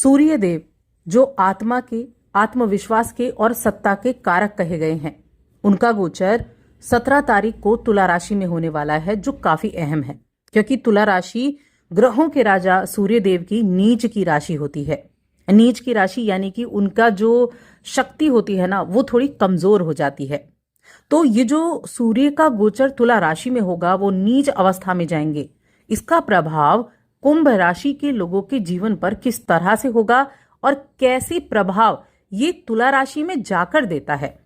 सूर्य देव जो आत्मा के, आत्मविश्वास के और सत्ता के कारक कहे गए हैं, उनका गोचर 17 तारीख को तुला राशि में होने वाला है, जो काफी अहम है क्योंकि तुला राशि ग्रहों के राजा सूर्य देव की नीच की राशि होती है। नीच की राशि यानी कि उनका जो शक्ति होती है ना, वो थोड़ी कमजोर हो जाती है। तो ये जो सूर्य का गोचर तुला राशि में होगा, वो नीच अवस्था में जाएंगे। इसका प्रभाव कुंभ राशि के लोगों के जीवन पर किस तरह से होगा और कैसे प्रभाव ये तुला राशि में जाकर देता है,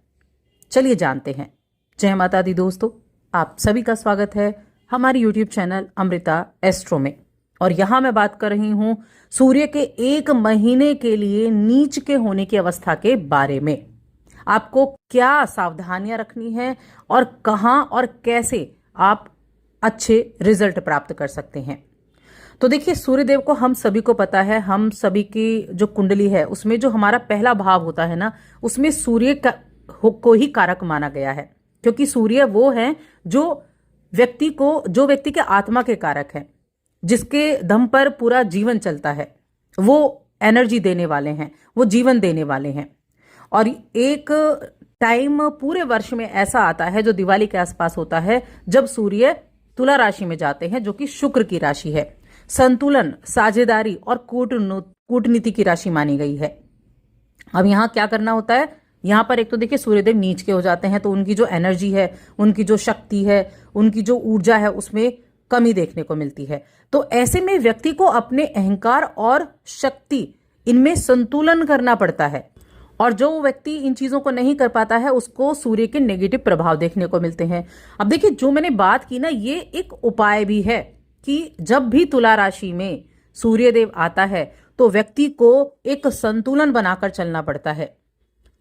चलिए जानते हैं। जय माता दी दोस्तों, आप सभी का स्वागत है हमारे YouTube चैनल अमृता एस्ट्रो में। और यहां मैं बात कर रही हूं सूर्य के 1 महीने के लिए नीच के होने की अवस्था के बारे में। आपको क्या सावधानियां रखनी है और कहां और कैसे आप अच्छे रिजल्ट प्राप्त कर सकते हैं। तो देखिए, सूर्यदेव को हम सभी को पता है, हम सभी की जो कुंडली है उसमें जो हमारा पहला भाव होता है ना, उसमें सूर्य को ही कारक माना गया है, क्योंकि सूर्य वो है जो व्यक्ति के आत्मा के कारक है, जिसके दम पर पूरा जीवन चलता है। वो एनर्जी देने वाले हैं, वो जीवन देने वाले हैं। और एक टाइम पूरे वर्ष में ऐसा आता है जो दिवाली के आसपास होता है, जब सूर्य तुला राशि में जाते हैं, जो कि शुक्र की राशि है। संतुलन, साझेदारी और कूटनीति की राशि मानी गई है। अब यहां क्या करना होता है, यहां पर एक तो देखिए सूर्यदेव नीच के हो जाते हैं, तो उनकी जो एनर्जी है, उनकी जो शक्ति है, उनकी जो ऊर्जा है, उसमें कमी देखने को मिलती है। तो ऐसे में व्यक्ति को अपने अहंकार और शक्ति इनमें संतुलन करना पड़ता है, और जो व्यक्ति इन चीजों को नहीं कर पाता है उसको सूर्य के नेगेटिव प्रभाव देखने को मिलते हैं। अब देखिए, जो मैंने बात की ना, ये एक उपाय भी है कि जब भी तुला राशि में सूर्यदेव आता है तो व्यक्ति को एक संतुलन बनाकर चलना पड़ता है,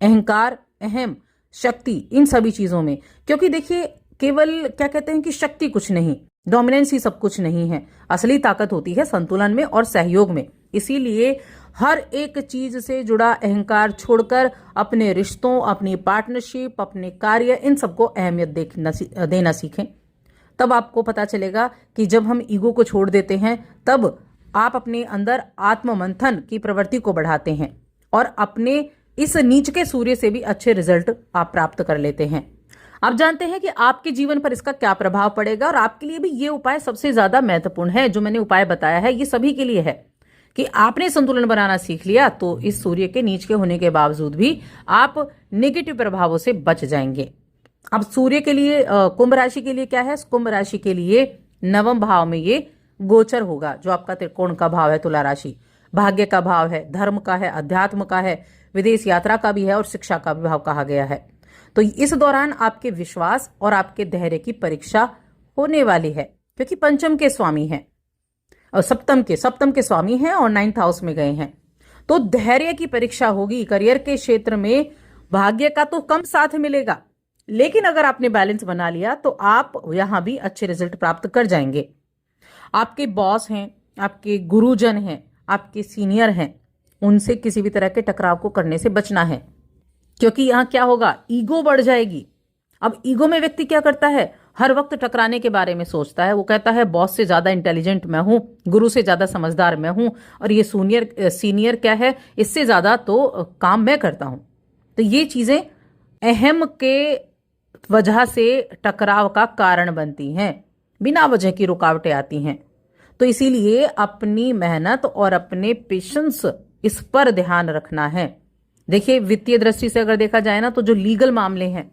अहंकार, अहम, शक्ति, इन सभी चीजों में। क्योंकि देखिए, केवल क्या कहते हैं कि शक्ति कुछ नहीं, डोमिनेंस ही सब कुछ नहीं है। असली ताकत होती है संतुलन में और सहयोग में। इसीलिए हर एक चीज से जुड़ा अहंकार छोड़कर अपने रिश्तों, अपनी पार्टनरशिप, अपने कार्य, इन सबको अहमियत देना सीखें। तब आपको पता चलेगा कि जब हम ईगो को छोड़ देते हैं, तब आप अपने अंदर आत्ममंथन की प्रवृत्ति को बढ़ाते हैं और अपने इस नीच के सूर्य से भी अच्छे रिजल्ट आप प्राप्त कर लेते हैं। आप जानते हैं कि आपके जीवन पर इसका क्या प्रभाव पड़ेगा, और आपके लिए भी ये उपाय सबसे ज्यादा महत्वपूर्ण है। जो मैंने उपाय बताया है, ये सभी के लिए है कि आपने संतुलन बनाना सीख लिया तो इस सूर्य के नीच के होने के बावजूद भी आप नेगेटिव प्रभावों से बच जाएंगे। अब सूर्य के लिए कुंभ राशि के लिए क्या है, कुंभ राशि के लिए 9वें भाव में ये गोचर होगा, जो आपका त्रिकोण का भाव है, तुला राशि भाग्य का भाव है, धर्म का है, अध्यात्म का है, विदेश यात्रा का भी है और शिक्षा का भी भाव कहा गया है। तो इस दौरान आपके विश्वास और आपके धैर्य की परीक्षा होने वाली है, क्योंकि पंचम के स्वामी हैं और सप्तम के स्वामी हैं और 9th हाउस में गए हैं। तो धैर्य की परीक्षा होगी। करियर के क्षेत्र में भाग्य का तो कम साथ मिलेगा, लेकिन अगर आपने बैलेंस बना लिया तो आप यहां भी अच्छे रिजल्ट प्राप्त कर जाएंगे। आपके बॉस हैं, आपके गुरुजन हैं, आपके सीनियर हैं, उनसे किसी भी तरह के टकराव को करने से बचना है, क्योंकि यहां क्या होगा, ईगो बढ़ जाएगी। अब ईगो में व्यक्ति क्या करता है, हर वक्त टकराने के बारे में सोचता है। वो कहता है बॉस से ज्यादा इंटेलिजेंट मैं हूं, गुरु से ज्यादा समझदार मैं हूं, और ये सीनियर क्या है, इससे ज्यादा तो काम मैं करता हूं। तो ये चीजें अहम के वजह से टकराव का कारण बनती हैं, बिना वजह की रुकावटें आती हैं। तो इसीलिए अपनी मेहनत और अपने पेशेंस, इस पर ध्यान रखना है। देखिए, वित्तीय दृष्टि से अगर देखा जाए ना, तो जो लीगल मामले हैं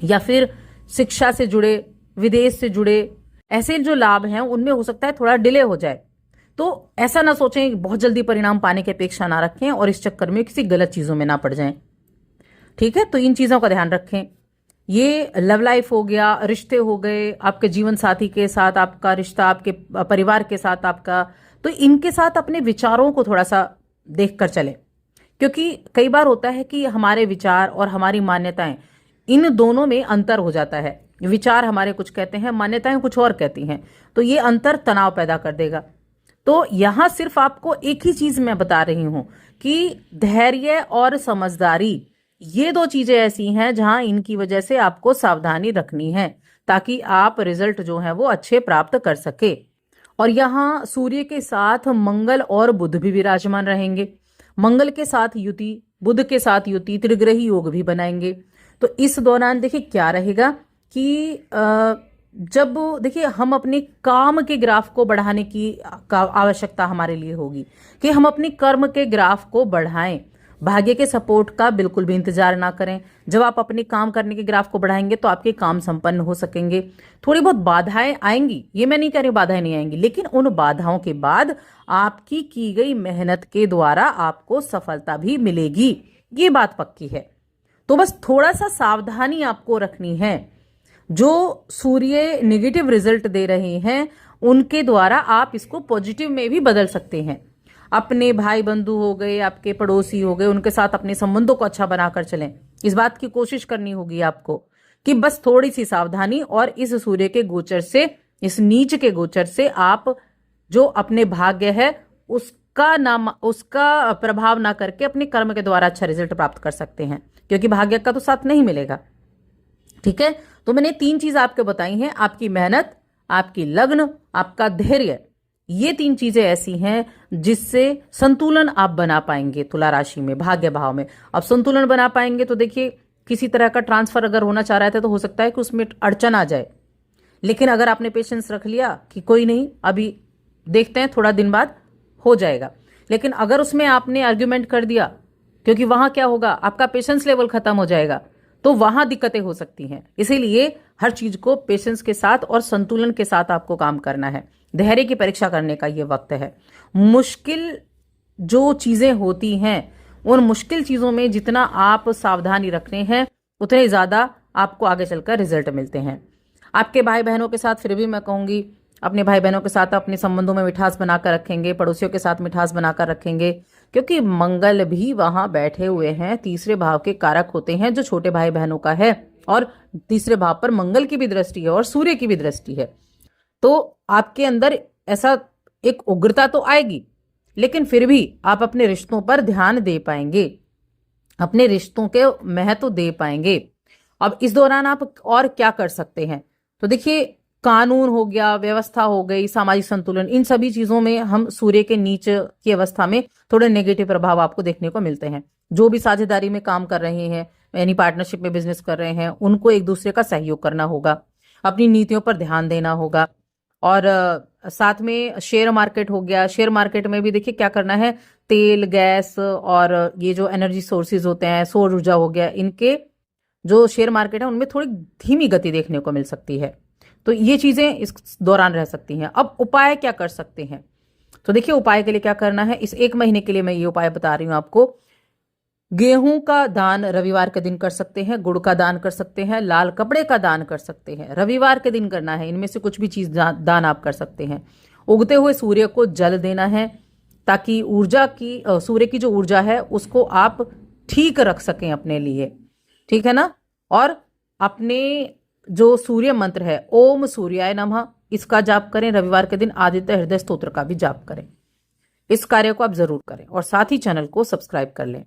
या फिर शिक्षा से जुड़े, विदेश से जुड़े ऐसे जो लाभ हैं, उनमें हो सकता है थोड़ा डिले हो जाए। तो ऐसा ना सोचें, बहुत जल्दी परिणाम पाने की अपेक्षा ना रखें और इस चक्कर में किसी गलत चीजों में ना पड़ जाएं। ठीक है, तो इन चीजों का ध्यान रखें। ये लव लाइफ हो गया, रिश्ते हो गए, आपके जीवन साथी के साथ आपका रिश्ता, आपके परिवार के साथ आपका, तो इनके साथ अपने विचारों को थोड़ा सा देख कर चलें। क्योंकि कई बार होता है कि हमारे विचार और हमारी मान्यताएं, इन दोनों में अंतर हो जाता है। विचार हमारे कुछ कहते हैं, मान्यताएं कुछ और कहती हैं, तो ये अंतर तनाव पैदा कर देगा। तो यहां सिर्फ आपको एक ही चीज मैं बता रही हूं कि धैर्य और समझदारी, ये 2 चीजें ऐसी हैं जहां इनकी वजह से आपको सावधानी रखनी है, ताकि आप रिजल्ट जो है वो अच्छे प्राप्त कर सके। और यहाँ सूर्य के साथ मंगल और बुध भी विराजमान रहेंगे। मंगल के साथ युति, बुध के साथ युति, त्रिग्रही योग भी बनाएंगे। तो इस दौरान देखिए क्या रहेगा कि जब देखिए हम अपने काम के ग्राफ को बढ़ाने की आवश्यकता हमारे लिए होगी कि हम अपने कर्म के ग्राफ को बढ़ाएं। भाग्य के सपोर्ट का बिल्कुल भी इंतजार ना करें। जब आप अपने काम करने के ग्राफ को बढ़ाएंगे तो आपके काम संपन्न हो सकेंगे। थोड़ी बहुत बाधाएं आएंगी, ये मैं नहीं कह रही बाधाएं नहीं आएंगी, लेकिन उन बाधाओं के बाद आपकी की गई मेहनत के द्वारा आपको सफलता भी मिलेगी, ये बात पक्की है। तो बस थोड़ा सा सावधानी आपको रखनी है। जो सूर्य नेगेटिव रिजल्ट दे रहे हैं उनके द्वारा आप इसको पॉजिटिव में भी बदल सकते हैं। अपने भाई बंधु हो गए, आपके पड़ोसी हो गए, उनके साथ अपने संबंधों को अच्छा बनाकर चलें। इस बात की कोशिश करनी होगी आपको कि बस थोड़ी सी सावधानी, और इस सूर्य के गोचर से, इस नीच के गोचर से आप जो अपने भाग्य है उसका प्रभाव ना करके अपने कर्म के द्वारा अच्छा रिजल्ट प्राप्त कर सकते हैं, क्योंकि भाग्य का तो साथ नहीं मिलेगा। ठीक है, तो मैंने 3 चीज आपको बताई हैं, आपकी मेहनत, आपकी लग्न, आपका धैर्य। ये 3 चीजें ऐसी हैं जिससे संतुलन आप बना पाएंगे तुला राशि में, भाग्य भाव में। अब संतुलन बना पाएंगे तो देखिए किसी तरह का ट्रांसफर अगर होना चाह रहा था तो हो सकता है कि उसमें अड़चन आ जाए, लेकिन अगर आपने पेशेंस रख लिया कि कोई नहीं, अभी देखते हैं, थोड़ा दिन बाद हो जाएगा। लेकिन अगर उसमें आपने आर्ग्यूमेंट कर दिया, क्योंकि वहां क्या होगा, आपका पेशेंस लेवल खत्म हो जाएगा, तो वहां दिक्कतें हो सकती हैं। इसीलिए हर चीज को पेशेंस के साथ और संतुलन के साथ आपको काम करना है। धैर्य की परीक्षा करने का ये वक्त है। मुश्किल जो चीजें होती हैं, उन मुश्किल चीजों में जितना आप सावधानी रखते हैं उतने ज्यादा आपको आगे चलकर रिजल्ट मिलते हैं। आपके भाई बहनों के साथ फिर भी मैं कहूंगी, अपने भाई बहनों के साथ अपने संबंधों में मिठास बनाकर रखेंगे, पड़ोसियों के साथ मिठास बनाकर रखेंगे, क्योंकि मंगल भी वहां बैठे हुए हैं, तीसरे भाव के कारक होते हैं जो छोटे भाई बहनों का है, और तीसरे भाव पर मंगल की भी दृष्टि है और सूर्य की भी दृष्टि है। तो आपके अंदर ऐसा एक उग्रता तो आएगी, लेकिन फिर भी आप अपने रिश्तों पर ध्यान दे पाएंगे, अपने रिश्तों के महत्व दे पाएंगे। अब इस दौरान आप और क्या कर सकते हैं, तो देखिए कानून हो गया, व्यवस्था हो गई, सामाजिक संतुलन, इन सभी चीजों में हम सूर्य के नीच की अवस्था में थोड़े नेगेटिव प्रभाव आपको देखने को मिलते हैं। जो भी साझेदारी में काम कर रहे हैं, यानी पार्टनरशिप में बिजनेस कर रहे हैं, उनको एक दूसरे का सहयोग करना होगा, अपनी नीतियों पर ध्यान देना होगा। और साथ में शेयर मार्केट हो गया, शेयर मार्केट में भी देखिए क्या करना है, तेल, गैस और ये जो एनर्जी सोर्सेज होते हैं, सौर ऊर्जा हो गया, इनके जो शेयर मार्केट है उनमें थोड़ी धीमी गति देखने को मिल सकती है। तो ये चीजें इस दौरान रह सकती हैं। अब उपाय क्या कर सकते हैं, तो देखिए उपाय के लिए क्या करना है, इस 1 महीने के लिए मैं ये उपाय बता रही हूं आपको। गेहूं का दान रविवार के दिन कर सकते हैं, गुड़ का दान कर सकते हैं, लाल कपड़े का दान कर सकते हैं, रविवार के दिन करना है। इनमें से कुछ भी चीज दान आप कर सकते हैं। उगते हुए सूर्य को जल देना है, ताकि सूर्य की जो ऊर्जा है उसको आप ठीक रख सकें अपने लिए, ठीक है ना। और अपने जो सूर्य मंत्र है, ओम सूर्याय नमः, इसका जाप करें। रविवार के दिन आदित्य हृदय स्तोत्र का भी जाप करें। इस कार्य को आप जरूर करें और साथ ही चैनल को सब्सक्राइब कर लें।